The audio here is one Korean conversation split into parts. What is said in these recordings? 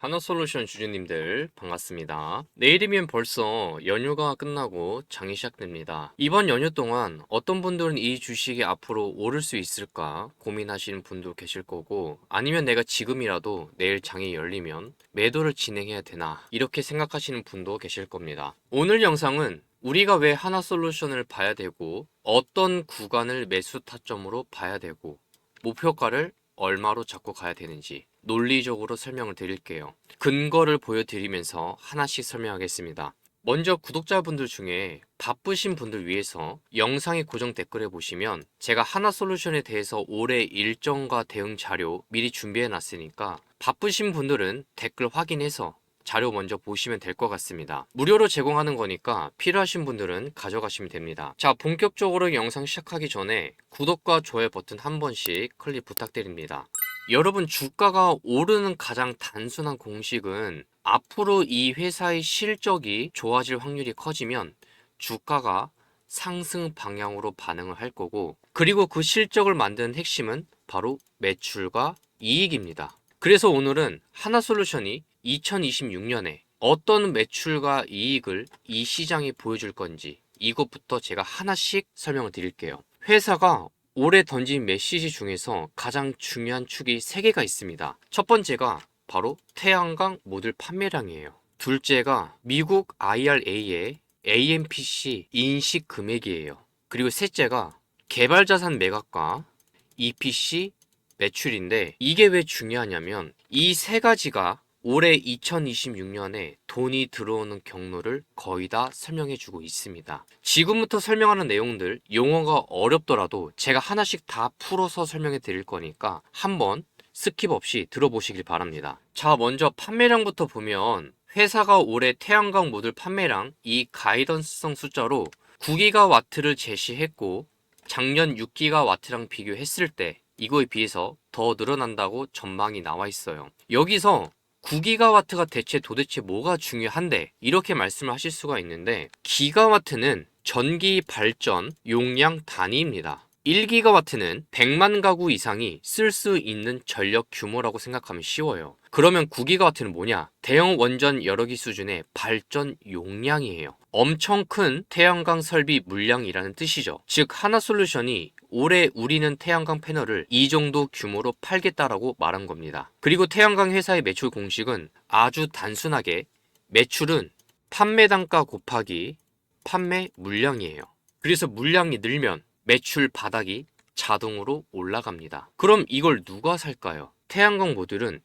하나솔루션 주주님들 반갑습니다. 내일이면 벌써 연휴가 끝나고 장이 시작됩니다. 이번 연휴 동안 어떤 분들은 이 주식이 앞으로 오를 수 있을까 고민하시는 분도 계실 거고, 아니면 내가 지금이라도 내일 장이 열리면 매도를 진행해야 되나 이렇게 생각하시는 분도 계실 겁니다. 오늘 영상은 우리가 왜 하나솔루션을 봐야 되고, 어떤 구간을 매수 타점으로 봐야 되고, 목표가를 얼마로 잡고 가야 되는지 논리적으로 설명을 드릴게요. 근거를 보여드리면서 하나씩 설명하겠습니다. 먼저 구독자분들 중에 바쁘신 분들 위해서 영상의 고정 댓글에 보시면 제가 하나솔루션에 대해서 올해 일정과 대응 자료 미리 준비해 놨으니까 바쁘신 분들은 댓글 확인해서 자료 먼저 보시면 될 것 같습니다. 무료로 제공하는 거니까 필요하신 분들은 가져가시면 됩니다. 자, 본격적으로 영상 시작하기 전에 구독과 좋아요 버튼 한 번씩 클릭 부탁드립니다. 여러분, 주가가 오르는 가장 단순한 공식은 앞으로 이 회사의 실적이 좋아질 확률이 커지면 주가가 상승 방향으로 반응을 할 거고, 그리고 그 실적을 만드는 핵심은 바로 매출과 이익입니다. 그래서 오늘은 하나솔루션이 2026년에 어떤 매출과 이익을 이 시장이 보여줄 건지 이것부터 제가 하나씩 설명을 드릴게요. 회사가 올해 던진 메시지 중에서 가장 중요한 축이 3개가 있습니다. 첫 번째가 바로 태양광 모듈 판매량이에요. 둘째가 미국 IRA의 AMPC 인식 금액이에요. 그리고 셋째가 개발 자산 매각과 EPC 매출인데, 이게 왜 중요하냐면 이 세 가지가 올해 2026년에 돈이 들어오는 경로를 거의 다 설명해 주고 있습니다. 지금부터 설명하는 내용들 용어가 어렵더라도 제가 하나씩 다 풀어서 설명해 드릴 거니까 한번 스킵 없이 들어보시길 바랍니다. 자, 먼저 판매량부터 보면 회사가 올해 태양광 모듈 판매량 이 가이던스성 숫자로 9기가와트를 제시했고, 작년 6기가와트랑 비교했을 때 이거에 비해서 더 늘어난다고 전망이 나와 있어요. 여기서 9기가와트가 도대체 뭐가 중요한데 이렇게 말씀을 하실 수가 있는데, 기가와트는 전기 발전 용량 단위입니다. 1기가와트는 100만 가구 이상이 쓸 수 있는 전력 규모라고 생각하면 쉬워요. 그러면 9기가와트는 뭐냐? 대형 원전 여러 기 수준의 발전 용량이에요. 엄청 큰 태양광 설비 물량이라는 뜻이죠. 즉, 하나솔루션이 올해 우리는 태양광 패널을 이 정도 규모로 팔겠다라고 말한 겁니다. 그리고 태양광 회사의 매출 공식은 아주 단순하게 매출은 판매 단가 곱하기 판매 물량이에요. 그래서 물량이 늘면 매출 바닥이 자동으로 올라갑니다. 그럼 이걸 누가 살까요? 태양광 모듈은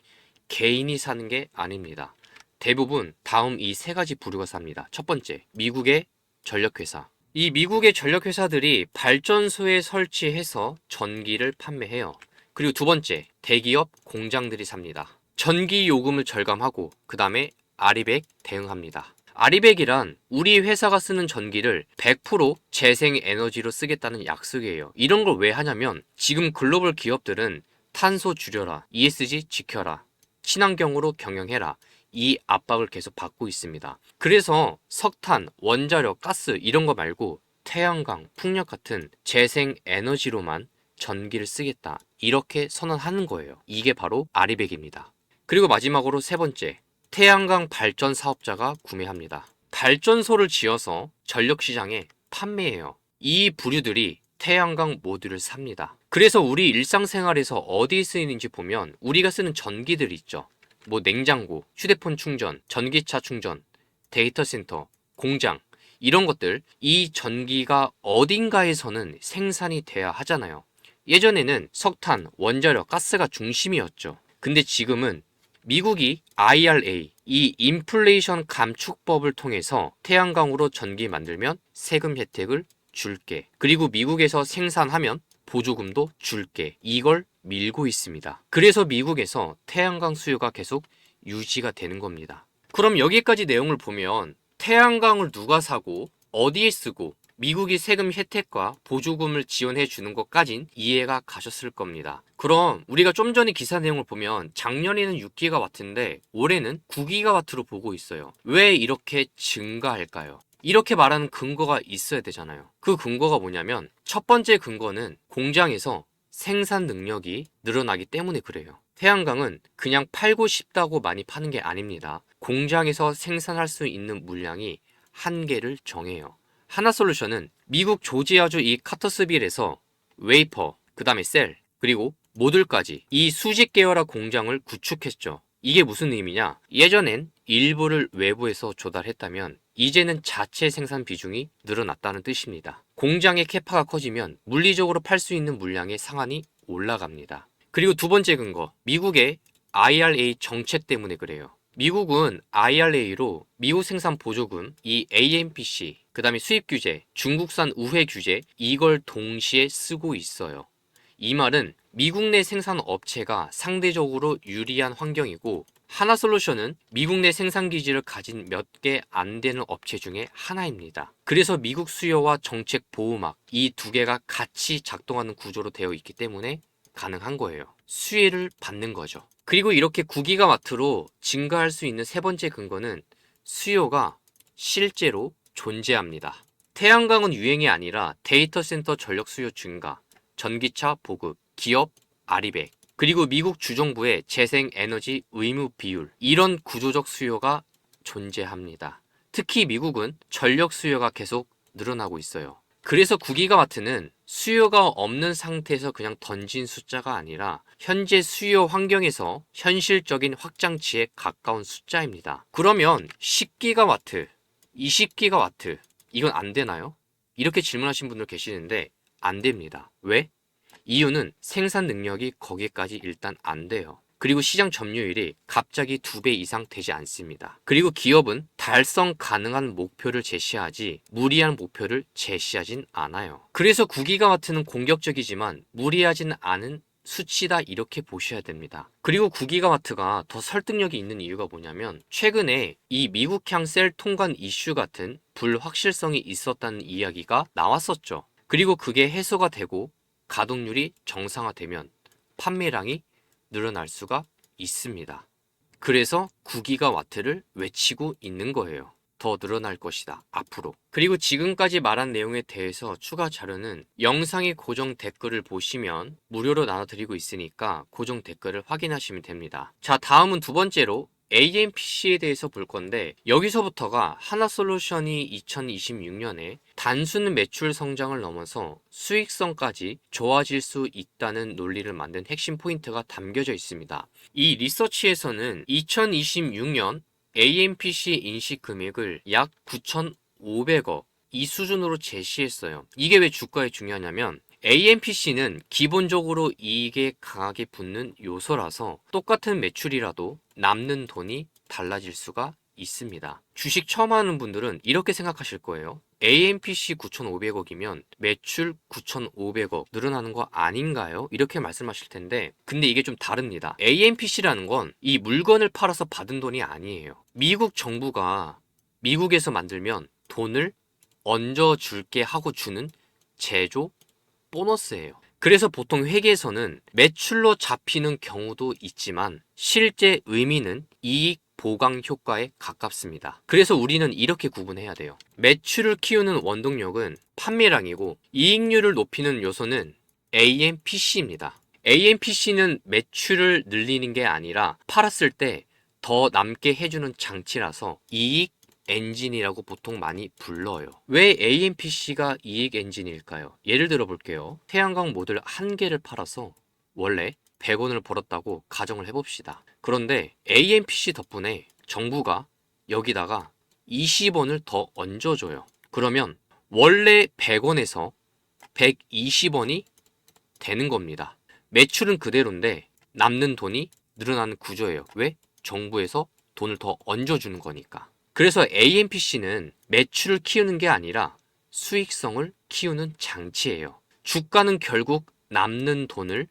개인이 사는 게 아닙니다. 대부분 다음 이 세 가지 부류가 삽니다. 첫 번째, 미국의 전력회사. 이 미국의 전력회사들이 발전소에 설치해서 전기를 판매해요. 그리고 두 번째, 대기업 공장들이 삽니다. 전기 요금을 절감하고 그 다음에 아리백 대응합니다. 아리백이란 우리 회사가 쓰는 전기를 100% 재생에너지로 쓰겠다는 약속이에요. 이런 걸 왜 하냐면 지금 글로벌 기업들은 탄소 줄여라, ESG 지켜라, 친환경으로 경영해라, 이 압박을 계속 받고 있습니다. 그래서 석탄, 원자력, 가스 이런 거 말고 태양광, 풍력 같은 재생에너지로만 전기를 쓰겠다, 이렇게 선언하는 거예요. 이게 바로 아리백입니다. 그리고 마지막으로 세 번째, 태양광 발전 사업자가 구매합니다. 발전소를 지어서 전력시장에 판매해요. 이 부류들이 태양광 모듈을 삽니다. 그래서 우리 일상생활에서 어디에 쓰이는지 보면 우리가 쓰는 전기들 있죠. 뭐 냉장고, 휴대폰 충전, 전기차 충전, 데이터 센터, 공장, 이런 것들, 이 전기가 어딘가에서는 생산이 돼야 하잖아요. 예전에는 석탄, 원자력, 가스가 중심이었죠. 근데 지금은 미국이 IRA, 이 인플레이션 감축법을 통해서 태양광으로 전기 만들면 세금 혜택을 줄게, 그리고 미국에서 생산하면 보조금도 줄게, 이걸 밀고 있습니다. 그래서 미국에서 태양광 수요가 계속 유지가 되는 겁니다. 그럼 여기까지 내용을 보면 태양광을 누가 사고 어디에 쓰고 미국이 세금 혜택과 보조금을 지원해 주는 것까진 이해가 가셨을 겁니다. 그럼 우리가 좀 전에 기사 내용을 보면 작년에는 6기가와트인데 올해는 9기가와트로 보고 있어요. 왜 이렇게 증가할까요? 이렇게 말하는 근거가 있어야 되잖아요. 그 근거가 뭐냐면 첫 번째 근거는 공장에서 생산 능력이 늘어나기 때문에 그래요. 태양광은 그냥 팔고 싶다고 많이 파는 게 아닙니다. 공장에서 생산할 수 있는 물량이 한계를 정해요. 하나솔루션은 미국 조지아주 이 카터스빌에서 웨이퍼, 그 다음에 셀, 그리고 모듈까지 이 수직 계열화 공장을 구축했죠. 이게 무슨 의미냐? 예전엔 일부를 외부에서 조달했다면 이제는 자체 생산 비중이 늘어났다는 뜻입니다. 공장의 캐파가 커지면 물리적으로 팔 수 있는 물량의 상한이 올라갑니다. 그리고 두 번째 근거, 미국의 IRA 정책 때문에 그래요. 미국은 IRA로 미국 생산 보조금, 이 AMPC, 그 다음에 수입 규제, 중국산 우회 규제, 이걸 동시에 쓰고 있어요. 이 말은 미국 내 생산 업체가 상대적으로 유리한 환경이고, 하나솔루션은 미국 내 생산 기지를 가진 몇 개 안 되는 업체 중에 하나입니다. 그래서 미국 수요와 정책 보호막, 이 두 개가 같이 작동하는 구조로 되어 있기 때문에 가능한 거예요. 수혜를 받는 거죠. 그리고 이렇게 9기가와트로 증가할 수 있는 세 번째 근거는 수요가 실제로 존재합니다. 태양광은 유행이 아니라 데이터 센터 전력 수요 증가, 전기차 보급, 기업 아리백, 그리고 미국 주정부의 재생 에너지 의무 비율, 이런 구조적 수요가 존재합니다. 특히 미국은 전력 수요가 계속 늘어나고 있어요. 그래서 9기가와트는 수요가 없는 상태에서 그냥 던진 숫자가 아니라 현재 수요 환경에서 현실적인 확장치에 가까운 숫자입니다. 그러면 10기가와트, 20기가와트 이건 안 되나요? 이렇게 질문하신 분들 계시는데 안 됩니다. 왜? 이유는 생산 능력이 거기까지 일단 안 돼요. 그리고 시장 점유율이 갑자기 2배 이상 되지 않습니다. 그리고 기업은 달성 가능한 목표를 제시하지 무리한 목표를 제시하진 않아요. 그래서 9기가와트는 공격적이지만 무리하진 않은 수치다, 이렇게 보셔야 됩니다. 그리고 9기가와트가 더 설득력이 있는 이유가 뭐냐면, 최근에 이 미국향 셀 통관 이슈 같은 불확실성이 있었다는 이야기가 나왔었죠. 그리고 그게 해소가 되고 가동률이 정상화되면 판매량이 늘어날 수가 있습니다. 그래서 9기가와트를 외치고 있는 거예요. 더 늘어날 것이다, 앞으로. 그리고 지금까지 말한 내용에 대해서 추가 자료는 영상의 고정 댓글을 보시면 무료로 나눠드리고 있으니까 고정 댓글을 확인하시면 됩니다. 자, 다음은 두 번째로 AMPC에 대해서 볼 건데, 여기서부터가 하나솔루션이 2026년에 단순 매출 성장을 넘어서 수익성까지 좋아질 수 있다는 논리를 만든 핵심 포인트가 담겨져 있습니다. 이 리서치에서는 2026년 AMPC 인식 금액을 약 9,500억 이 수준으로 제시했어요. 이게 왜 주가에 중요하냐면, AMPC는 기본적으로 이익에 강하게 붙는 요소라서 똑같은 매출이라도 남는 돈이 달라질 수가 있습니다. 주식 처음 하는 분들은 이렇게 생각하실 거예요. AMPC 9,500억이면 매출 9,500억 늘어나는 거 아닌가요? 이렇게 말씀하실 텐데, 근데 이게 좀 다릅니다. AMPC라는 건 이 물건을 팔아서 받은 돈이 아니에요. 미국 정부가 미국에서 만들면 돈을 얹어줄게 하고 주는 제조 보너스예요. 그래서 보통 회계에서는 매출로 잡히는 경우도 있지만 실제 의미는 이익 보강 효과에 가깝습니다. 그래서 우리는 이렇게 구분해야 돼요. 매출을 키우는 원동력은 판매량이고 이익률을 높이는 요소는 AMPC입니다. AMPC는 매출을 늘리는 게 아니라 팔았을 때 더 남게 해주는 장치라서 이익 엔진이라고 보통 많이 불러요. 왜 AMPC가 이익 엔진일까요? 예를 들어 볼게요. 태양광 모듈 한 개를 팔아서 원래 100원을 벌었다고 가정을 해봅시다. 그런데 AMPC 덕분에 정부가 여기다가 20원을 더 얹어줘요. 그러면 원래 100원에서 120원이 되는 겁니다. 매출은 그대로인데 남는 돈이 늘어나는 구조예요. 왜? 정부에서 돈을 더 얹어주는 거니까. 그래서 AMPC는 매출을 키우는 게 아니라 수익성을 키우는 장치예요. 주가는 결국 남는 돈을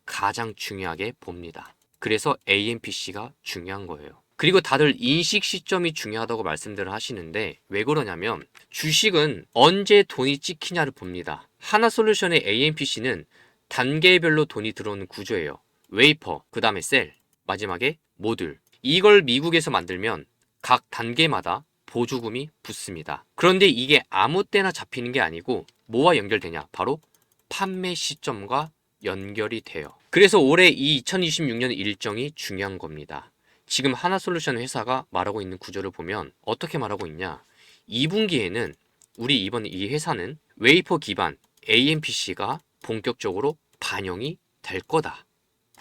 가장 중요하게 봅니다. 그래서 AMPC가 중요한 거예요. 그리고 다들 인식 시점이 중요하다고 말씀들을 하시는데, 왜 그러냐면 주식은 언제 돈이 찍히냐를 봅니다. 하나솔루션의 AMPC는 단계별로 돈이 들어오는 구조예요. 웨이퍼, 그 다음에 셀, 마지막에 모듈. 이걸 미국에서 만들면 각 단계마다 보조금이 붙습니다. 그런데 이게 아무 때나 잡히는 게 아니고 뭐와 연결되냐? 바로 판매 시점과 연결이 돼요. 그래서 올해 이 2026년 일정이 중요한 겁니다. 지금 하나솔루션 회사가 말하고 있는 구조를 보면 어떻게 말하고 있냐? 2분기에는 우리 이번 이 회사는 웨이퍼 기반 AMPC가 본격적으로 반영이 될 거다.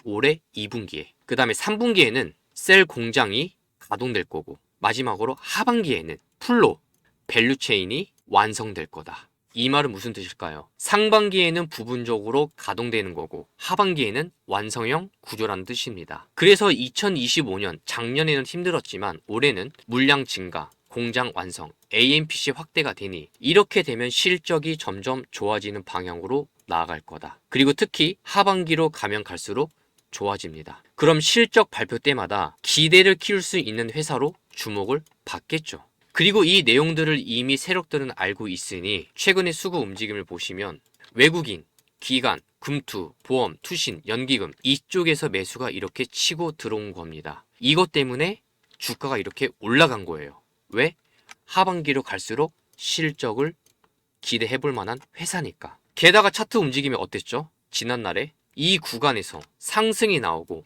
올해 2분기에. 그 다음에 3분기에는 셀 공장이 가동될 거고, 마지막으로 하반기에는 풀로 밸류체인이 완성될 거다. 이 말은 무슨 뜻일까요? 상반기에는 부분적으로 가동되는 거고 하반기에는 완성형 구조라는 뜻입니다. 그래서 2025년 작년에는 힘들었지만 올해는 물량 증가, 공장 완성, AMPC 확대가 되니 이렇게 되면 실적이 점점 좋아지는 방향으로 나아갈 거다. 그리고 특히 하반기로 가면 갈수록 좋아집니다. 그럼 실적 발표 때마다 기대를 키울 수 있는 회사로 주목을 받겠죠. 그리고 이 내용들을 이미 세력들은 알고 있으니 최근의 수급 움직임을 보시면 외국인, 기관, 금투, 보험, 투신, 연기금 이쪽에서 매수가 이렇게 치고 들어온 겁니다. 이것 때문에 주가가 이렇게 올라간 거예요. 왜? 하반기로 갈수록 실적을 기대해 볼 만한 회사니까. 게다가 차트 움직임이 어땠죠? 지난날에 이 구간에서 상승이 나오고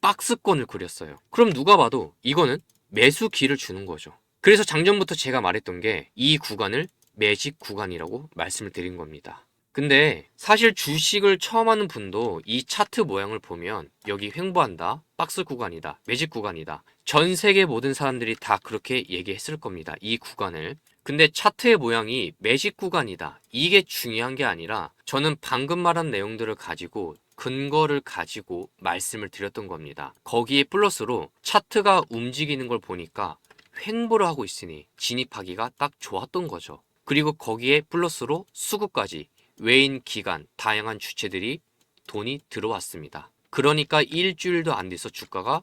박스권을 그렸어요. 그럼 누가 봐도 이거는 매수 기를 주는 거죠. 그래서 작년부터 제가 말했던 게 이 구간을 매직 구간이라고 말씀을 드린 겁니다. 근데 사실 주식을 처음 하는 분도 이 차트 모양을 보면 여기 횡보한다, 박스 구간이다, 매직 구간이다. 전 세계 모든 사람들이 다 그렇게 얘기했을 겁니다. 이 구간을. 근데 차트의 모양이 매직 구간이다. 이게 중요한 게 아니라 저는 방금 말한 내용들을 가지고 근거를 가지고 말씀을 드렸던 겁니다. 거기에 플러스로 차트가 움직이는 걸 보니까 횡보를 하고 있으니 진입하기가 딱 좋았던 거죠. 그리고 거기에 플러스로 수급까지 외인 기관 다양한 주체들이 돈이 들어왔습니다. 그러니까 일주일도 안 돼서 주가가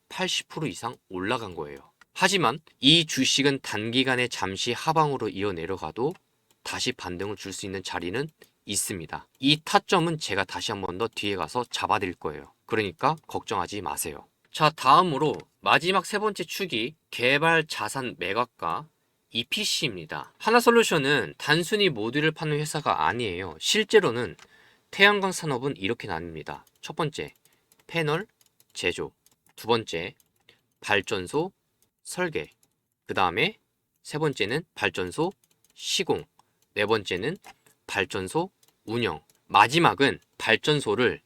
80% 이상 올라간 거예요. 하지만 이 주식은 단기간에 잠시 하방으로 이어 내려가도 다시 반등을 줄 수 있는 자리는 있습니다. 이 타점은 제가 다시 한 번 더 뒤에 가서 잡아드릴 거예요. 그러니까 걱정하지 마세요. 자, 다음으로 마지막 세 번째 축이 개발 자산 매각과 EPC입니다. 하나솔루션은 단순히 모듈을 파는 회사가 아니에요. 실제로는 태양광 산업은 이렇게 나뉩니다. 첫 번째, 패널 제조. 두 번째, 발전소 설계. 그 다음에 세 번째는 발전소 시공. 네 번째는 발전소 운영. 마지막은 발전소를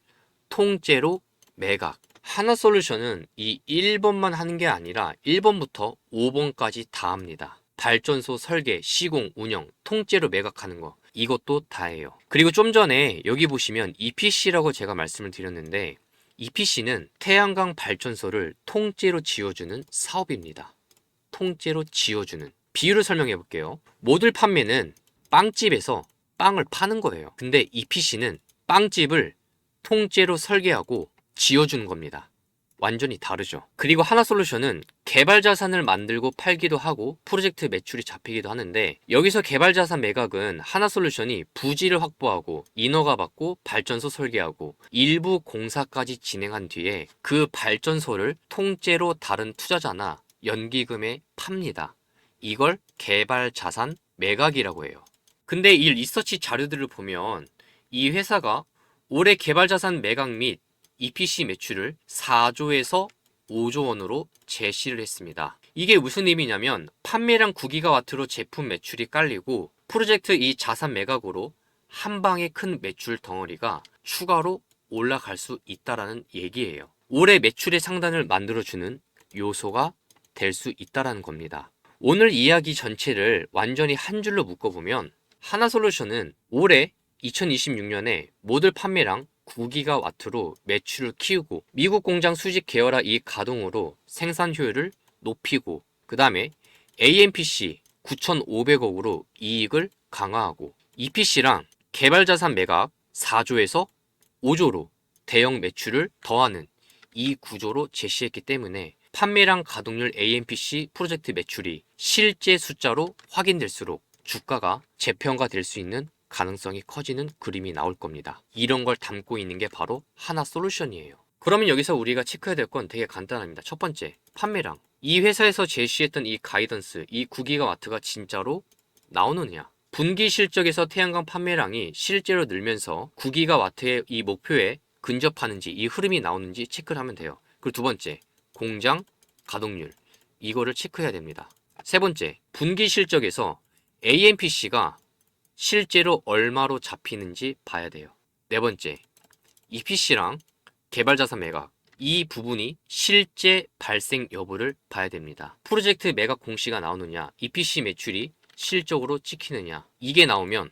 통째로 매각. 하나솔루션은 이 1번만 하는 게 아니라 1번부터 5번까지 다 합니다. 발전소 설계, 시공, 운영, 통째로 매각하는 거. 이것도 다 해요. 그리고 좀 전에 여기 보시면 EPC라고 제가 말씀을 드렸는데 EPC는 태양광 발전소를 통째로 지어주는 사업입니다. 통째로 지어주는. 비유를 설명해 볼게요. 모듈 판매는 빵집에서 빵을 파는 거예요. 근데 EPC는 빵집을 통째로 설계하고 지어주는 겁니다. 완전히 다르죠. 그리고 하나솔루션은 개발 자산을 만들고 팔기도 하고 프로젝트 매출이 잡히기도 하는데 여기서 개발 자산 매각은 하나솔루션이 부지를 확보하고 인허가 받고 발전소 설계하고 일부 공사까지 진행한 뒤에 그 발전소를 통째로 다른 투자자나 연기금에 팝니다. 이걸 개발 자산 매각이라고 해요. 근데 이 리서치 자료들을 보면 이 회사가 올해 개발 자산 매각 및 EPC 매출을 4조에서 5조 원으로 제시를 했습니다. 이게 무슨 의미냐면 판매량 9기가와트로 제품 매출이 깔리고 프로젝트 이 자산 매각으로 한 방에 큰 매출 덩어리가 추가로 올라갈 수 있다라는 얘기예요. 올해 매출의 상단을 만들어주는 요소가 될 수 있다라는 겁니다. 오늘 이야기 전체를 완전히 한 줄로 묶어보면 하나솔루션은 올해 2026년에 모듈 판매량 9기가와트로 매출을 키우고 미국 공장 수직 계열화 이익 가동으로 생산 효율을 높이고 그 다음에 AMPC 9,500억으로 이익을 강화하고 EPC랑 개발 자산 매각 4조에서 5조로 대형 매출을 더하는 이 구조로 제시했기 때문에 판매량 가동률 AMPC 프로젝트 매출이 실제 숫자로 확인될수록 주가가 재평가될 수 있는 가능성이 커지는 그림이 나올 겁니다. 이런 걸 담고 있는 게 바로 하나솔루션이에요. 그러면 여기서 우리가 체크해야 될 건 되게 간단합니다. 첫 번째, 판매량. 이 회사에서 제시했던 이 가이던스, 이 9기가와트가 진짜로 나오느냐? 분기 실적에서 태양광 판매량이 실제로 늘면서 9기가와트의 이 목표에 근접하는지 이 흐름이 나오는지 체크를 하면 돼요. 그리고 두 번째, 공장 가동률 이거를 체크해야 됩니다. 세 번째, 분기 실적에서 AMPC가 실제로 얼마로 잡히는지 봐야 돼요. 네 번째, EPC랑 개발자산 매각 이 부분이 실제 발생 여부를 봐야 됩니다. 프로젝트 매각 공시가 나오느냐, EPC 매출이 실적으로 찍히느냐 이게 나오면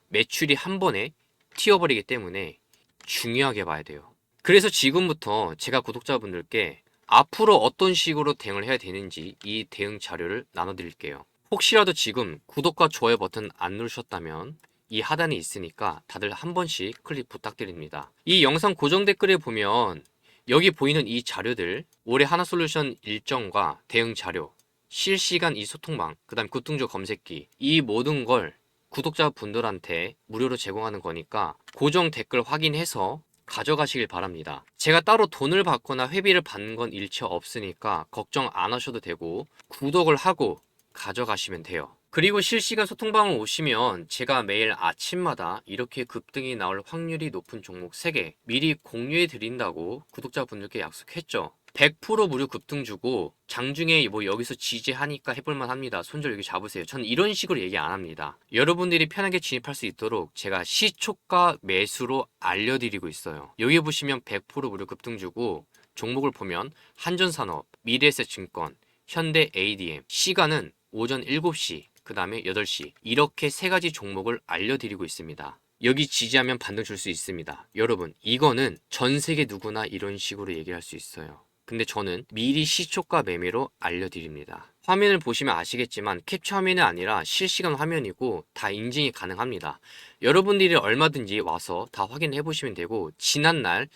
매출이 한 번에 튀어버리기 때문에 중요하게 봐야 돼요. 그래서 지금부터 제가 구독자분들께 앞으로 어떤 식으로 대응을 해야 되는지 이 대응 자료를 나눠드릴게요. 혹시라도 지금 구독과 좋아요 버튼 안 누르셨다면 이 하단에 있으니까 다들 한 번씩 클릭 부탁드립니다. 이 영상 고정 댓글에 보면 여기 보이는 이 자료들 올해 하나솔루션 일정과 대응 자료, 실시간 이 소통방, 그 다음 구뚱조 검색기 이 모든 걸 구독자분들한테 무료로 제공하는 거니까 고정 댓글 확인해서 가져가시길 바랍니다. 제가 따로 돈을 받거나 회비를 받는 건 일체 없으니까 걱정 안 하셔도 되고 구독을 하고 가져가시면 돼요. 그리고 실시간 소통방을 오시면 제가 매일 아침마다 이렇게 급등이 나올 확률이 높은 종목 3개 미리 공유해 드린다고 구독자분들께 약속했죠. 100% 무료 급등 주고 장중에 뭐 여기서 지지하니까 해볼만 합니다. 손절 여기 잡으세요. 저는 이런 식으로 얘기 안 합니다. 여러분들이 편하게 진입할 수 있도록 제가 시초가 매수로 알려드리고 있어요. 여기 보시면 100% 무료 급등 주고 종목을 보면 한전산업, 미래에셋증권, 현대 ADM, 시간은 오전 7시, 그 다음에 8시 이렇게 3가지 종목을 알려드리고 있습니다. 여기 지지하면 반등 줄 수 있습니다. 여러분 이거는 전 세계 누구나 이런 식으로 얘기할 수 있어요. 근데 저는 미리 시초가 매매로 알려드립니다. 화면을 보시면 아시겠지만 캡처 화면이 아니라 실시간 화면이고 다 인증이 가능합니다. 여러분들이 얼마든지 와서 다 확인해 보시면 되고 지난날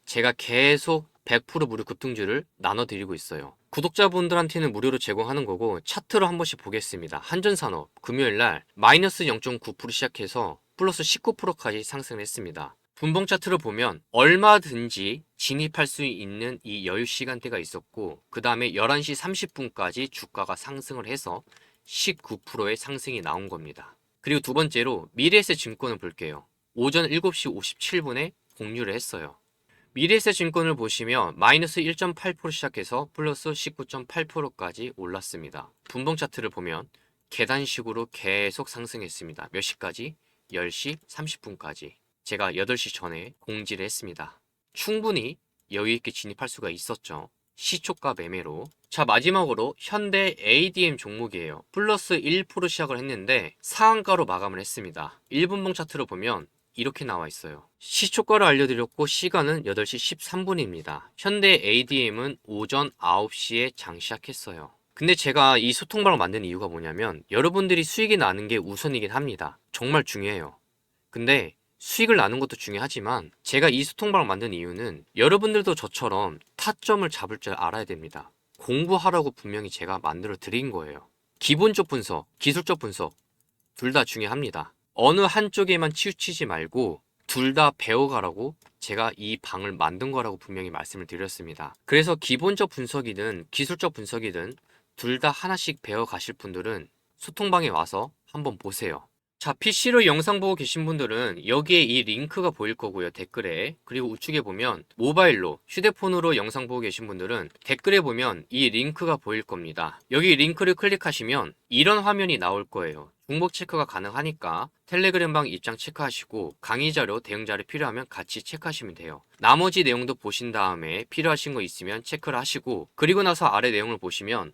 제가 계속 100% 무료 급등주를 나눠드리고 있어요. 구독자분들한테는 무료로 제공하는 거고 차트로 한 번씩 보겠습니다. 한전산업 금요일날 마이너스 0.9% 시작해서 플러스 19%까지 상승을 했습니다. 분봉 차트를 보면 얼마든지 진입할 수 있는 이 여유 시간대가 있었고 그 다음에 11시 30분까지 주가가 상승을 해서 19%의 상승이 나온 겁니다. 그리고 두 번째로 미래에셋 증권을 볼게요. 오전 7시 57분에 공유를 했어요. 미래에셋 증권을 보시면 마이너스 1.8% 시작해서 플러스 19.8%까지 올랐습니다. 분봉 차트를 보면 계단식으로 계속 상승했습니다. 몇 시까지? 10시 30분까지. 제가 8시 전에 공지를 했습니다. 충분히 여유있게 진입할 수가 있었죠. 시초가 매매로. 자, 마지막으로 현대 ADM 종목이에요. 플러스 1% 시작을 했는데 상한가로 마감을 했습니다. 1분봉 차트를 보면 이렇게 나와 있어요. 시초가를 알려드렸고 시간은 8시 13분입니다. 현대 ADM은 오전 9시에 장 시작했어요. 근데 제가 이 소통방을 만든 이유가 뭐냐면 여러분들이 수익이 나는 게 우선이긴 합니다. 정말 중요해요. 근데 수익을 나는 것도 중요하지만 제가 이 소통방을 만든 이유는 여러분들도 저처럼 타점을 잡을 줄 알아야 됩니다. 공부하라고 분명히 제가 만들어 드린 거예요. 기본적 분석, 기술적 분석 둘 다 중요합니다. 어느 한쪽에만 치우치지 말고 둘 다 배워가라고 제가 이 방을 만든 거라고 분명히 말씀을 드렸습니다. 그래서 기본적 분석이든 기술적 분석이든 둘 다 하나씩 배워가실 분들은 소통방에 와서 한번 보세요. 자, PC로 영상 보고 계신 분들은 여기에 이 링크가 보일 거고요. 댓글에. 그리고 우측에 보면 모바일로 휴대폰으로 영상 보고 계신 분들은 댓글에 보면 이 링크가 보일 겁니다. 여기 링크를 클릭하시면 이런 화면이 나올 거예요. 종목 체크가 가능하니까 텔레그램방 입장 체크하시고 강의 자료, 대응 자료 필요하면 같이 체크하시면 돼요. 나머지 내용도 보신 다음에 필요하신 거 있으면 체크를 하시고 그리고 나서 아래 내용을 보시면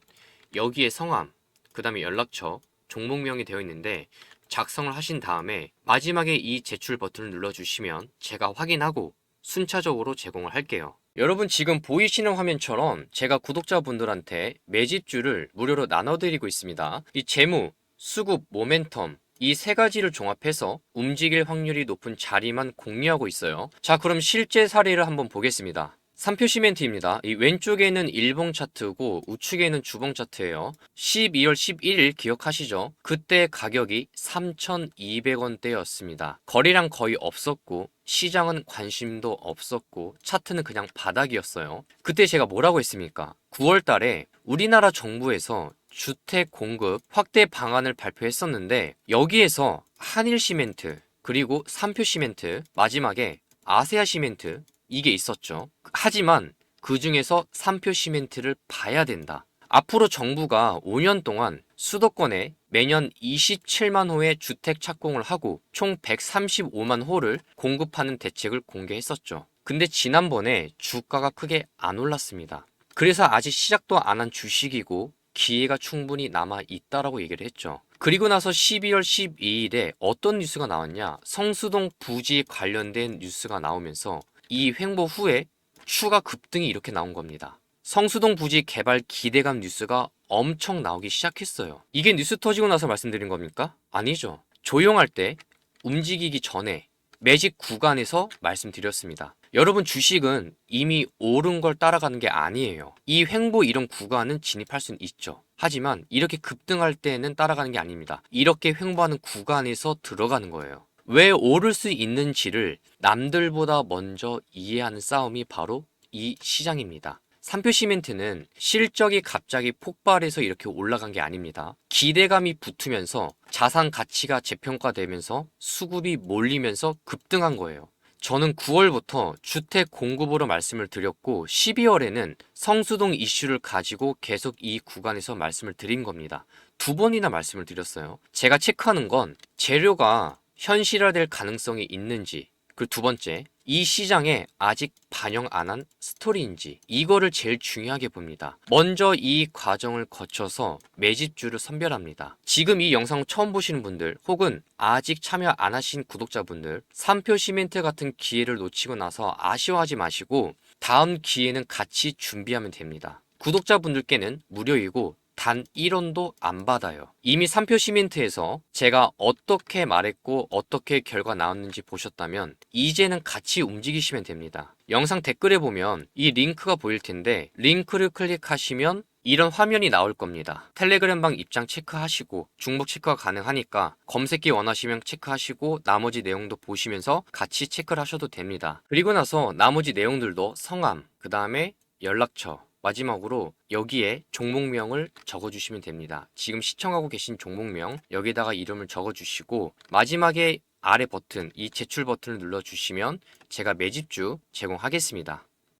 여기에 성함, 그 다음에 연락처, 종목명이 되어 있는데 작성을 하신 다음에 마지막에 이 제출 버튼을 눌러주시면 제가 확인하고 순차적으로 제공을 할게요. 여러분 지금 보이시는 화면처럼 제가 구독자분들한테 매집주를 무료로 나눠드리고 있습니다. 이 재무, 수급, 모멘텀 이 3가지를 종합해서 움직일 확률이 높은 자리만 공유하고 있어요. 자, 그럼 실제 사례를 한번 보겠습니다. 3표 시멘트입니다. 이 왼쪽에는 일봉 차트고 우측에는 주봉 차트예요. 12월 11일 기억하시죠? 그때 가격이 3,200원대였습니다. 거래량 거의 없었고 시장은 관심도 없었고 차트는 그냥 바닥이었어요. 그때 제가 뭐라고 했습니까? 9월 달에 우리나라 정부에서 주택 공급 확대 방안을 발표했었는데 여기에서 한일 시멘트 그리고 3표 시멘트 마지막에 아세아 시멘트 이게 있었죠. 하지만 그 중에서 3표 시멘트를 봐야 된다. 앞으로 정부가 5년 동안 수도권에 매년 27만 호의 주택 착공을 하고 총 135만 호를 공급하는 대책을 공개했었죠. 근데 지난번에 주가가 크게 안 올랐습니다. 그래서 아직 시작도 안 한 주식이고 기회가 충분히 남아 있다라고 얘기를 했죠. 그리고 나서 12월 12일에 어떤 뉴스가 나왔냐? 성수동 부지 관련된 뉴스가 나오면서 이 횡보 후에 추가 급등이 이렇게 나온 겁니다. 성수동 부지 개발 기대감 뉴스가 엄청 나오기 시작했어요. 이게 뉴스 터지고 나서 말씀드린 겁니까? 아니죠. 조용할 때 움직이기 전에 매직 구간에서 말씀드렸습니다. 여러분 주식은 이미 오른 걸 따라가는 게 아니에요. 이 횡보 이런 구간은 진입할 수는 있죠. 하지만 이렇게 급등할 때는 따라가는 게 아닙니다. 이렇게 횡보하는 구간에서 들어가는 거예요. 왜 오를 수 있는지를 남들보다 먼저 이해하는 싸움이 바로 이 시장입니다. 3표 시멘트는 실적이 갑자기 폭발해서 이렇게 올라간 게 아닙니다. 기대감이 붙으면서 자산 가치가 재평가되면서 수급이 몰리면서 급등한 거예요. 저는 9월부터 주택 공급으로 말씀을 드렸고 12월에는 성수동 이슈를 가지고 계속 이 구간에서 말씀을 드린 겁니다. 두 번이나 말씀을 드렸어요. 제가 체크하는 건 재료가 현실화될 가능성이 있는지, 그리고 두 번째, 이 시장에 아직 반영 안 한 스토리인지, 이거를 제일 중요하게 봅니다. 먼저 이 과정을 거쳐서 매집주를 선별합니다. 지금 이 영상 처음 보시는 분들 혹은 아직 참여 안 하신 구독자분들, 3표 시멘트 같은 기회를 놓치고 나서 아쉬워하지 마시고 다음 기회는 같이 준비하면 됩니다. 구독자분들께는 무료이고 단 1원도 안 받아요. 이미 3표 시멘트에서 제가 어떻게 말했고 어떻게 결과 나왔는지 보셨다면 이제는 같이 움직이시면 됩니다. 영상 댓글에 보면 이 링크가 보일 텐데 링크를 클릭하시면 이런 화면이 나올 겁니다. 텔레그램방 입장 체크하시고 중복 체크가 가능하니까 검색기 원하시면 체크하시고 나머지 내용도 보시면서 같이 체크를 하셔도 됩니다. 그리고 나서 나머지 내용들도 성함, 그 다음에 연락처, 마지막으로 여기에 종목명을 적어주시면 됩니다. 지금 시청하고 계신 종목명 여기다가 이름을 적어주시고 마지막에 아래 버튼, 이 제출 버튼을 눌러주시면 제가 매집주 제공하겠습니다.